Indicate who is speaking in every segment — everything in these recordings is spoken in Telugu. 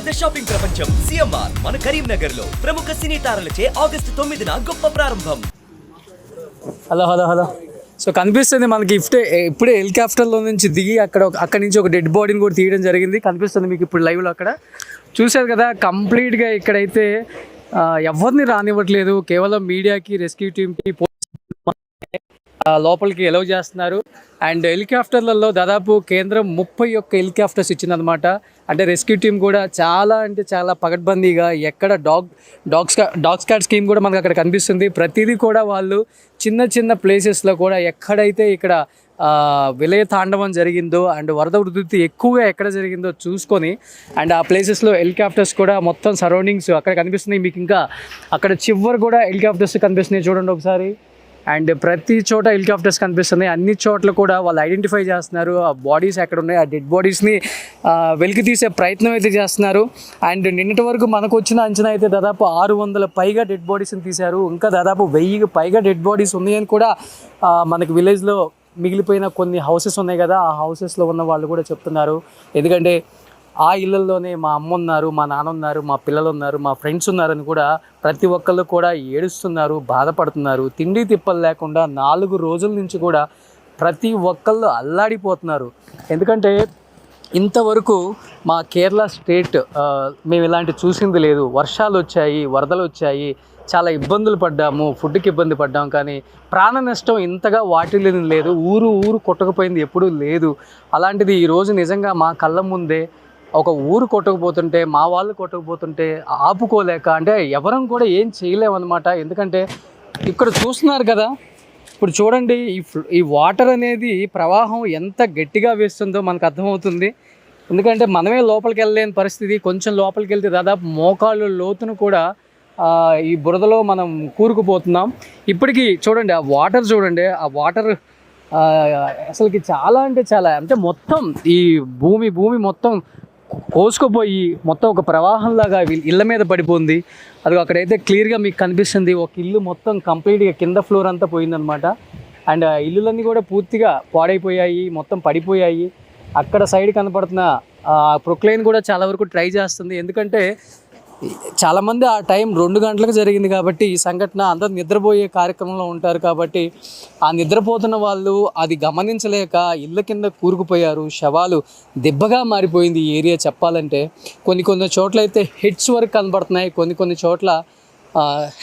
Speaker 1: పెద్ద షాపింగ్ ప్రపంచం సిఎంఆర్ మన కరీంనగర్ లో ప్రముఖ సినీ తారలచే ఆగస్టు 9న గొప్ప ప్రారంభం.
Speaker 2: హలో హలో హలో సో కనిపిస్తుంది మనకి ఇప్పుడే హెలికాప్టర్లో నుంచి దిగి అక్కడి నుంచి ఒక డెడ్ బాడీని కూడా తీయడం జరిగింది. కనిపిస్తుంది మీకు ఇప్పుడు లైవ్లో అక్కడ చూశారు కదా. కంప్లీట్గా ఇక్కడైతే ఎవరిని రానివ్వట్లేదు, కేవలం మీడియాకి, రెస్క్యూ టీమ్కి, లోపలికి ఎలవ్ చేస్తున్నారు. అండ్ హెలికాప్టర్లలో దాదాపు కేంద్రం 31 హెలికాప్టర్స్ ఇచ్చిందనమాట. అంటే రెస్క్యూ టీమ్ కూడా చాలా అంటే చాలా పకడ్బందీగా, ఎక్కడ డాగ్ స్క్వాడ్ స్కీమ్ కూడా మనకు అక్కడ కనిపిస్తుంది. ప్రతిదీ కూడా వాళ్ళు చిన్న చిన్న ప్లేసెస్లో కూడా ఎక్కడైతే ఇక్కడ విలయ తాండవం జరిగిందో అండ్ వరద ఉధృతి ఎక్కువగా ఎక్కడ జరిగిందో చూసుకొని అండ్ ఆ ప్లేసెస్లో హెలికాప్టర్స్ కూడా మొత్తం సరౌండింగ్స్ అక్కడ కనిపిస్తున్నాయి మీకు. ఇంకా అక్కడ చివరి కూడా హెలికాప్టర్స్ కనిపిస్తున్నాయి చూడండి ఒకసారి. అండ్ ప్రతి చోట హెలికాప్టర్స్ కనిపిస్తున్నాయి. అన్ని చోట్ల కూడా వాళ్ళు ఐడెంటిఫై చేస్తున్నారు. ఆ బాడీస్ ఎక్కడ ఉన్నాయి, ఆ డెడ్ బాడీస్ని వెలికి తీసే ప్రయత్నం అయితే చేస్తున్నారు. అండ్ నిన్నటి వరకు మనకు వచ్చిన అంచనా అయితే దాదాపు 600 పైగా డెడ్ బాడీస్ని తీశారు. ఇంకా దాదాపు 1000 పైగా డెడ్ బాడీస్ ఉన్నాయని కూడా మనకి విలేజ్లో మిగిలిపోయిన కొన్ని హౌసెస్ ఉన్నాయి కదా, ఆ హౌసెస్లో ఉన్న వాళ్ళు కూడా చెప్తున్నారు. ఎందుకంటే ఆ ఇళ్ళల్లోనే మా అమ్మ ఉన్నారు, మా నాన్న ఉన్నారు, మా పిల్లలు ఉన్నారు, మా ఫ్రెండ్స్ ఉన్నారని కూడా ప్రతి ఒక్కళ్ళు కూడా ఏడుస్తున్నారు, బాధపడుతున్నారు. తిండి తిప్పలు లేకుండా 4 రోజుల నుంచి కూడా ప్రతి ఒక్కళ్ళు అల్లాడిపోతున్నారు. ఎందుకంటే ఇంతవరకు మా కేరళ స్టేట్ మేము ఇలాంటి చూసింది లేదు. వర్షాలు వచ్చాయి, వరదలు వచ్చాయి, చాలా ఇబ్బందులు పడ్డాము, ఫుడ్కి ఇబ్బంది పడ్డాం, కానీ ప్రాణ నష్టం ఇంతగా వాటిల్లిన లేదు. ఊరు కొట్టకపోయింది ఎప్పుడూ లేదు. అలాంటిది ఈరోజు నిజంగా మా కళ్ళ ముందే ఒక ఊరు కొట్టకపోతుంటే, మా వాళ్ళు కొట్టకపోతుంటే ఆపుకోలేక, అంటే ఎవరం కూడా ఏం చేయలేమన్నమాట. ఎందుకంటే ఇక్కడ చూస్తున్నారు కదా, ఇప్పుడు చూడండి ఈ వాటర్ అనేది ప్రవాహం ఎంత గట్టిగా వేస్తుందో మనకు అర్థమవుతుంది. ఎందుకంటే మనమే లోపలికి వెళ్ళలేని పరిస్థితి. కొంచెం లోపలికి వెళ్తే దాదాపు మోకాళ్ళు లోతును కూడా ఈ బురదలో మనం కూరుకుపోతున్నాం. ఇప్పటికీ చూడండి ఆ వాటర్, చూడండి ఆ వాటర్ అసలుకి చాలా అంటే చాలా, అంటే మొత్తం ఈ భూమి మొత్తం కోసుకుపోయి మొత్తం ఒక ప్రవాహంలాగా ఇళ్ళ మీద పడిపోయింది. అది అక్కడైతే క్లియర్గా మీకు కనిపిస్తుంది. ఒక ఇల్లు మొత్తం కంప్లీట్గా కింద ఫ్లోర్ అంతా పోయిందనమాట. అండ్ ఇల్లులన్నీ కూడా పూర్తిగా పాడైపోయాయి, మొత్తం పడిపోయాయి. అక్కడ సైడ్ కనపడుతున్న ప్రొక్లైన్ కూడా చాలా వరకు ట్రై చేస్తుంది. ఎందుకంటే చాలామంది ఆ టైం 2 గంటలకు జరిగింది కాబట్టి ఈ సంఘటన, అందరూ నిద్రపోయే కార్యక్రమంలో ఉంటారు కాబట్టి ఆ నిద్రపోతున్న వాళ్ళు అది గమనించలేక ఇళ్ళ కింద కూరుకుపోయారు. శవాలు దెబ్బగా మారిపోయింది ఈ ఏరియా చెప్పాలంటే. కొన్ని చోట్ల అయితే హెడ్స్ వరకు కనబడుతున్నాయి, కొన్ని చోట్ల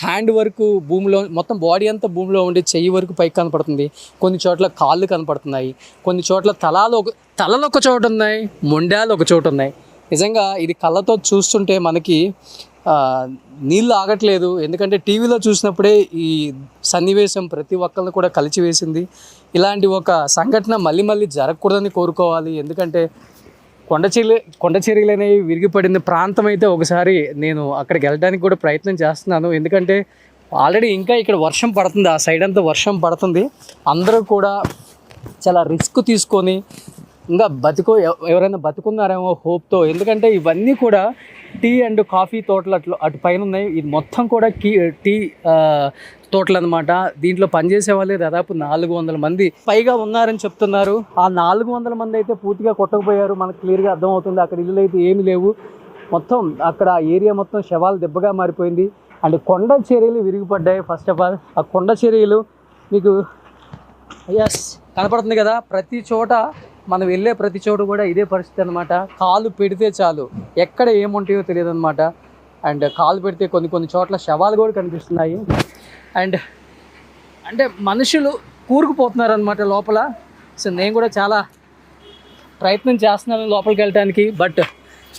Speaker 2: హ్యాండ్ వరకు భూమిలో, మొత్తం బాడీ అంతా భూమిలో ఉండి చెయ్యి వరకు పైకి కనపడుతుంది. కొన్ని చోట్ల కాళ్ళు కనపడుతున్నాయి, కొన్ని చోట్ల తలలు ఒక చోట ఉన్నాయి, మొండాలు ఒక చోట ఉన్నాయి. నిజంగా ఇది కళ్ళతో చూస్తుంటే మనకి నీళ్ళు ఆగట్లేదు. ఎందుకంటే టీవీలో చూసినప్పుడే ఈ సన్నివేశం ప్రతి ఒక్కరిని కూడా కలిచివేసింది. ఇలాంటి ఒక సంఘటన మళ్ళీ జరగకూడదని కోరుకోవాలి. ఎందుకంటే కొండ చర్యలు అనేవి విరిగిపడిన ప్రాంతం అయితే ఒకసారి నేను అక్కడికి వెళ్ళడానికి కూడా ప్రయత్నం చేస్తున్నాను. ఎందుకంటే ఆల్రెడీ ఇంకా ఇక్కడ వర్షం పడుతుంది, ఆ సైడ్ అంతా వర్షం పడుతుంది. అందరూ కూడా చాలా రిస్క్ తీసుకొని ఇంకా ఎవరైనా బతుకున్నారేమో హోప్తో. ఎందుకంటే ఇవన్నీ కూడా టీ అండ్ కాఫీ తోటలు అటు పైన ఉన్నాయి. ఇది మొత్తం కూడా టీ తోటలు అనమాట. దీంట్లో పనిచేసే వాళ్ళే దాదాపు 400 మంది పైగా ఉన్నారని చెప్తున్నారు. ఆ 400 మంది అయితే పూర్తిగా కొట్టకపోయారు, మనకు క్లియర్గా అర్థమవుతుంది. అక్కడ ఇల్లులు అయితే ఏమి లేవు, మొత్తం అక్కడ ఏరియా మొత్తం శవాలు దెబ్బగా మారిపోయింది. అండ్ కొండ చర్యలు విరిగిపడ్డాయి. ఫస్ట్ ఆఫ్ ఆల్ ఆ కొండ చర్యలు మీకు కనపడుతుంది కదా, ప్రతి చోట మనం వెళ్ళే ప్రతి చోటు కూడా ఇదే పరిస్థితి అనమాట. కాలు పెడితే చాలు ఎక్కడ ఏముంటాయో తెలియదు అనమాట. అండ్ కాలు పెడితే కొన్ని చోట్ల శవాలు కూడా కనిపిస్తున్నాయి. అండ్ అంటే మనుషులు కూరుకుపోతున్నారు అనమాట లోపల. సో నేను కూడా చాలా ప్రయత్నం చేస్తున్నాను లోపలికి వెళ్ళడానికి, బట్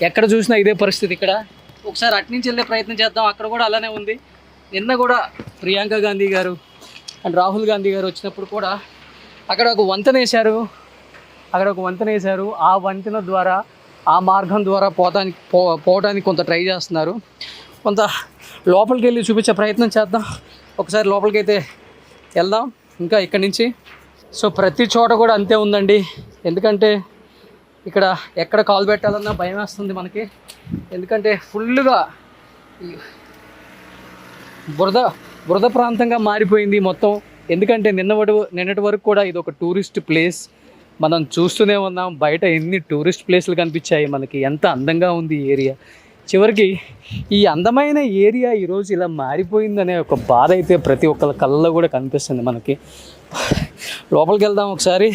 Speaker 2: ఎక్కడ చూసినా ఇదే పరిస్థితి. ఇక్కడ ఒకసారి అటు నుంచి వెళ్ళే ప్రయత్నం చేద్దాం, అక్కడ కూడా అలానే ఉంది. నిన్న కూడా ప్రియాంక గాంధీ గారు అండ్ రాహుల్ గాంధీ గారు వచ్చినప్పుడు కూడా అక్కడ ఒక వంతెన వేశారు. ఆ వంతెన ద్వారా, ఆ మార్గం ద్వారా పోవడానికి కొంత ట్రై చేస్తున్నారు. కొంత లోపలికి వెళ్ళి చూపించే ప్రయత్నం చేద్దాం. ఒకసారి లోపలికి అయితే వెళ్దాం ఇంకా ఇక్కడి నుంచి. సో ప్రతి చోట కూడా అంతే ఉందండి. ఎందుకంటే ఇక్కడ ఎక్కడ కాలు పెట్టాలన్నా భయం వేస్తుంది మనకి. ఎందుకంటే ఫుల్గా బురద ప్రాంతంగా మారిపోయింది మొత్తం. ఎందుకంటే నిన్నటి వరకు కూడా ఇది ఒక టూరిస్ట్ ప్లేస్. మనం చూస్తూనే ఉన్నాం బయట ఎన్ని టూరిస్ట్ ప్లేస్లు కనిపించాయి మనకి, ఎంత అందంగా ఉంది ఈ ఏరియా. చివరికి ఈ అందమైన ఏరియా ఈరోజు ఇలా మారిపోయిందనే ఒక బాధ అయితే ప్రతి ఒక్కరి కళ్ళలో కూడా కనిపిస్తుంది మనకి. లోపలికి వెళ్దాం ఒకసారి.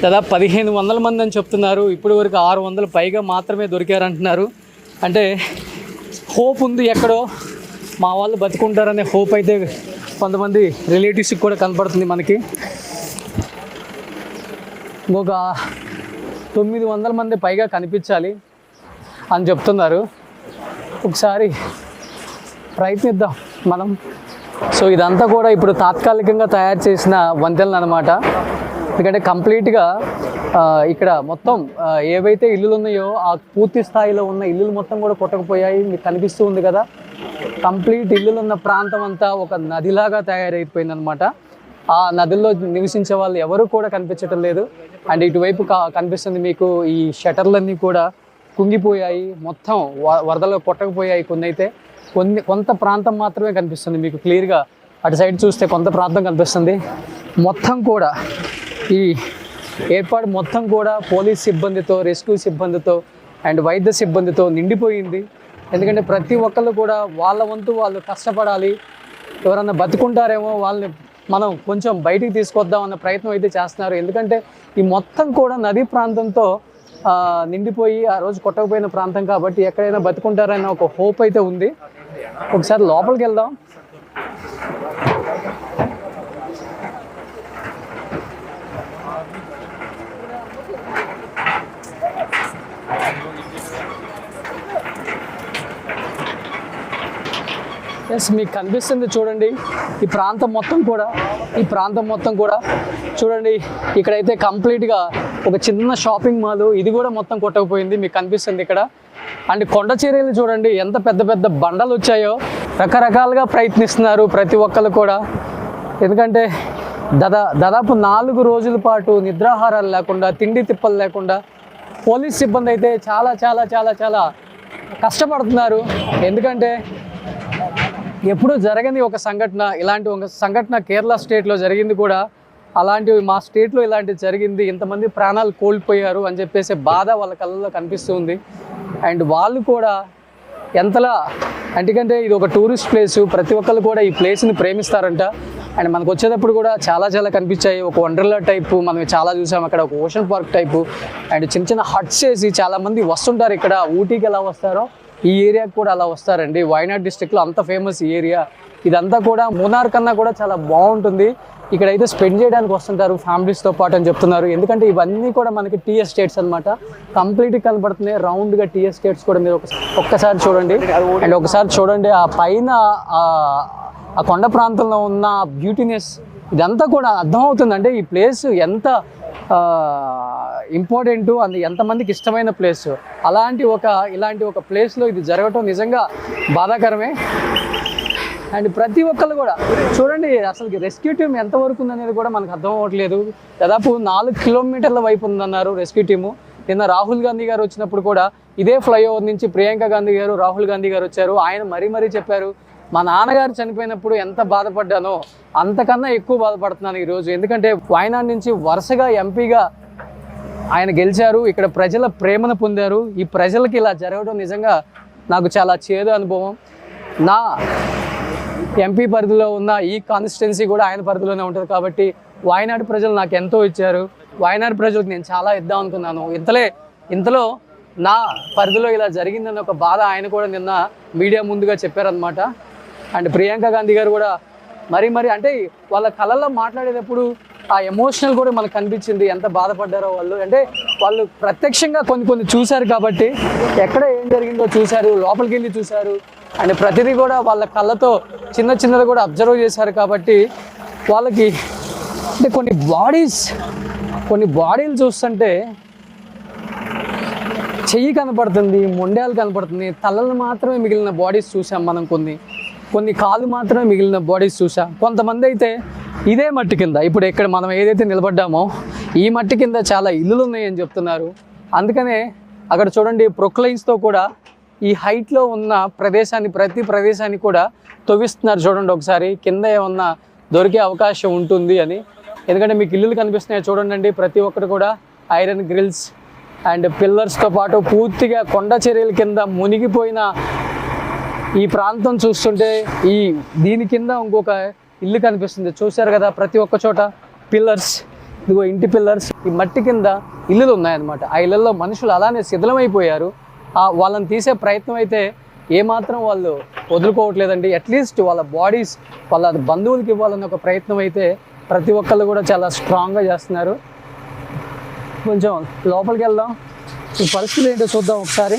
Speaker 2: దాదాపు 1500 మంది అని చెప్తున్నారు. ఇప్పటి వరకు 600 పైగా మాత్రమే దొరికారంటున్నారు. అంటే హోప్ ఉంది, ఎక్కడో మా వాళ్ళు బతుకుంటారనే హోప్ అయితే కొంతమంది రిలేటివ్స్కి కూడా కనపడుతుంది మనకి. ఇంకొక 900 మంది పైగా కనిపించాలి అని చెప్తున్నారు. ఒకసారి ప్రయత్నిద్దాం మనం. సో ఇదంతా కూడా ఇప్పుడు తాత్కాలికంగా తయారు చేసిన వంతెనలు అనమాట. ఎందుకంటే కంప్లీట్గా ఇక్కడ మొత్తం ఏవైతే ఇల్లులు ఉన్నాయో ఆ పూర్తి స్థాయిలో ఉన్న ఇల్లులు మొత్తం కూడా కొట్టకపోయాయి. మీకు కనిపిస్తూ ఉంది కదా, కంప్లీట్ ఇల్లులు ఉన్న ప్రాంతం అంతా ఒక నదిలాగా తయారైపోయింది అనమాట. ఆ నదుల్లో నివసించే వాళ్ళు ఎవరు కూడా కనిపించటం లేదు. అండ్ ఇటువైపు కనిపిస్తుంది మీకు ఈ షటర్లన్నీ కూడా కుంగిపోయాయి, మొత్తం వరదలో కొట్టకపోయాయి. కొన్ని అయితే కొంత ప్రాంతం మాత్రమే కనిపిస్తుంది మీకు క్లియర్గా. అటు సైడ్ చూస్తే కొంత ప్రాంతం కనిపిస్తుంది. మొత్తం కూడా ఈ ఏర్పాటు మొత్తం కూడా పోలీస్ సిబ్బందితో, రెస్క్యూ సిబ్బందితో అండ్ వైద్య సిబ్బందితో నిండిపోయింది. ఎందుకంటే ప్రతి ఒక్కళ్ళు కూడా వాళ్ళ వంతు వాళ్ళు కష్టపడాలి. ఎవరన్నా బతుకుంటారేమో వాళ్ళని మనం కొంచెం బయటికి తీసుకొద్దాం అన్న ప్రయత్నం అయితే చేస్తున్నారు. ఎందుకంటే ఈ మొత్తం కూడా నదీ ప్రాంతంతో నిండిపోయి ఆ రోజు కొట్టకపోయిన ప్రాంతం కాబట్టి ఎక్కడైనా బతుకుంటారన్న ఒక హోప్ అయితే ఉంది. ఒకసారి లోపలికి వెళ్దాం. ఎస్, మీకు కనిపిస్తుంది చూడండి ఈ ప్రాంతం మొత్తం కూడా చూడండి. ఇక్కడైతే కంప్లీట్గా ఒక చిన్న షాపింగ్ మాల్, ఇది కూడా మొత్తం కొట్టకపోయింది. మీకు కనిపిస్తుంది ఇక్కడ. అండ్ కొండ చర్యలు చూడండి ఎంత పెద్ద పెద్ద బండలు వచ్చాయో. రకరకాలుగా ప్రయత్నిస్తున్నారు ప్రతి ఒక్కరు కూడా. ఎందుకంటే దాదాపు 4 రోజుల పాటు నిద్రాహారాలు లేకుండా, తిండి తిప్పలు లేకుండా పోలీస్ సిబ్బంది అయితే చాలా చాలా చాలా చాలా కష్టపడుతున్నారు. ఎందుకంటే ఎప్పుడూ జరగని ఒక సంఘటన, ఇలాంటి ఒక సంఘటన కేరళ స్టేట్లో జరిగింది కూడా. అలాంటివి మా స్టేట్లో ఇలాంటివి జరిగింది, ఇంతమంది ప్రాణాలు కోల్పోయారు అని చెప్పేసి బాధ వాళ్ళ కళ్ళల్లో కనిపిస్తుంది. అండ్ వాళ్ళు కూడా ఎంతలా, ఎందుకంటే ఇది ఒక టూరిస్ట్ ప్లేసు, ప్రతి ఒక్కరు కూడా ఈ ప్లేస్ని ప్రేమిస్తారంట. అండ్ మనకు వచ్చేటప్పుడు కూడా చాలా చాలా కనిపించాయి. ఒక వండర్లా టైపు మనం చాలా చూసాం అక్కడ, ఒక ఓషన్ పార్క్ టైపు. అండ్ చిన్న చిన్న హట్స్ వేసి చాలామంది వస్తుంటారు ఇక్కడ. ఊటీకి ఎలా వస్తారో ఈ ఏరియాకి కూడా అలా వస్తారండి. వైనాడ్ డిస్ట్రిక్ట్లో అంత ఫేమస్ ఈ ఏరియా. ఇదంతా కూడా మూనార్ కన్నా కూడా చాలా బాగుంటుంది. ఇక్కడైతే స్పెండ్ చేయడానికి వస్తుంటారు ఫ్యామిలీస్తో పాటు అని చెప్తున్నారు. ఎందుకంటే ఇవన్నీ కూడా మనకి టీ ఎస్టేట్స్ అనమాట. కంప్లీట్గా కనబడుతున్నాయి రౌండ్గా టీ ఎస్టేట్స్ కూడా. మీరు ఒక్కసారి చూడండి. అండ్ ఒకసారి చూడండి ఆ పైన ఆ కొండ ప్రాంతంలో ఉన్న బ్యూటీనెస్, ఇదంతా కూడా అర్థమవుతుంది. అంటే ఈ ప్లేస్ ఎంత ఇంపార్టెంట్, అది ఎంతమందికి ఇష్టమైన ప్లేస్. ఇలాంటి ఒక ప్లేస్లో ఇది జరగటం నిజంగా బాధాకరమే. అండ్ ప్రతి ఒక్కళ్ళు కూడా చూడండి, అసలు రెస్క్యూ టీమ్ ఎంతవరకు ఉందనేది కూడా మనకు అర్థం అవ్వట్లేదు. దాదాపు 4 కిలోమీటర్ల వైపు ఉందన్నారు రెస్క్యూ టీము. నిన్న రాహుల్ గాంధీ గారు వచ్చినప్పుడు కూడా ఇదే ఫ్లైఓవర్ నుంచి ప్రియాంక గాంధీ గారు, రాహుల్ గాంధీ గారు వచ్చారు. ఆయన మరీ చెప్పారు, మా నాన్నగారు చనిపోయినప్పుడు ఎంత బాధపడ్డానో అంతకన్నా ఎక్కువ బాధపడుతున్నాను ఈరోజు. ఎందుకంటే వాయనాడ్ నుంచి వరుసగా ఎంపీగా ఆయన గెలిచారు, ఇక్కడ ప్రజల ప్రేమను పొందారు. ఈ ప్రజలకి ఇలా జరగడం నిజంగా నాకు చాలా చేదు అనుభవం. నా ఎంపీ పరిధిలో ఉన్న ఈ కాన్స్టిట్యున్సీ కూడా ఆయన పరిధిలోనే ఉంటుంది కాబట్టి వాయనాడు ప్రజలు నాకు ఎంతో ఇచ్చారు. వాయనాడు ప్రజలకు నేను చాలా ఇద్దాం అనుకున్నాను. ఇంతలో నా పరిధిలో ఇలా జరిగిందన్న ఒక బాధ ఆయన కూడా నిన్న మీడియా ముందుగా చెప్పారనమాట. అండ్ ప్రియాంక గాంధీ గారు కూడా మరి అంటే వాళ్ళ కళల్లో మాట్లాడేటప్పుడు ఆ ఎమోషనల్ కూడా మనకు కనిపించింది, ఎంత బాధపడ్డారో వాళ్ళు. అంటే వాళ్ళు ప్రత్యక్షంగా కొన్ని చూశారు కాబట్టి, ఎక్కడ ఏం జరిగిందో చూశారు, లోపలికి వెళ్ళి చూశారు. అండ్ ప్రతిదీ కూడా వాళ్ళ కళ్ళతో చిన్నది కూడా అబ్జర్వ్ చేశారు కాబట్టి వాళ్ళకి అంటే కొన్ని బాడీలు చూస్తుంటే చెయ్యి కనపడుతుంది, మొండాలు కనపడుతుంది, తలలు మాత్రమే మిగిలిన బాడీస్ చూసాం మనం. కొన్ని కాళ్ళు మాత్రమే మిగిలిన బాడీస్ చూసాం. కొంతమంది అయితే ఇదే మట్టి కింద, ఇప్పుడు ఇక్కడ మనం ఏదైతే నిలబడ్డామో ఈ మట్టి కింద చాలా ఇల్లులు ఉన్నాయని చెప్తున్నారు. అందుకనే అక్కడ చూడండి ప్రొక్లైన్స్తో కూడా ఈ హైట్లో ఉన్న ప్రతి ప్రదేశాన్ని కూడా తవ్విస్తున్నారు. చూడండి ఒకసారి కింద ఏమన్నా దొరికే అవకాశం ఉంటుంది అని. ఎందుకంటే మీకు ఇల్లులు కనిపిస్తున్నాయి చూడండి, ప్రతి ఒక్కటి కూడా ఐరన్ గ్రిల్స్ అండ్ పిల్లర్స్తో పాటు పూర్తిగా కొండ చర్యల కింద మునిగిపోయిన ఈ ప్రాంతం చూస్తుంటే దీని కింద ఇంకొక ఇల్లు కనిపిస్తుంది. చూశారు కదా ప్రతి ఒక్క చోట పిల్లర్స్, ఇదిగో ఇంటి పిల్లర్స్, ఈ మట్టి కింద ఇల్లులు ఉన్నాయన్నమాట. ఆ ఇళ్ళల్లో మనుషులు అలానే శిథిలమైపోయారు. వాళ్ళని తీసే ప్రయత్నం అయితే ఏమాత్రం వాళ్ళు వదులుకోవట్లేదండి. అట్లీస్ట్ వాళ్ళ బాడీస్ వాళ్ళ బంధువులకి ఇవ్వాలన్న ఒక ప్రయత్నం అయితే ప్రతి ఒక్కళ్ళు కూడా చాలా స్ట్రాంగ్గా చేస్తున్నారు. కొంచెం లోపలికి వెళ్దాం, ఈ పరిస్థితి ఏంటో చూద్దాం ఒకసారి.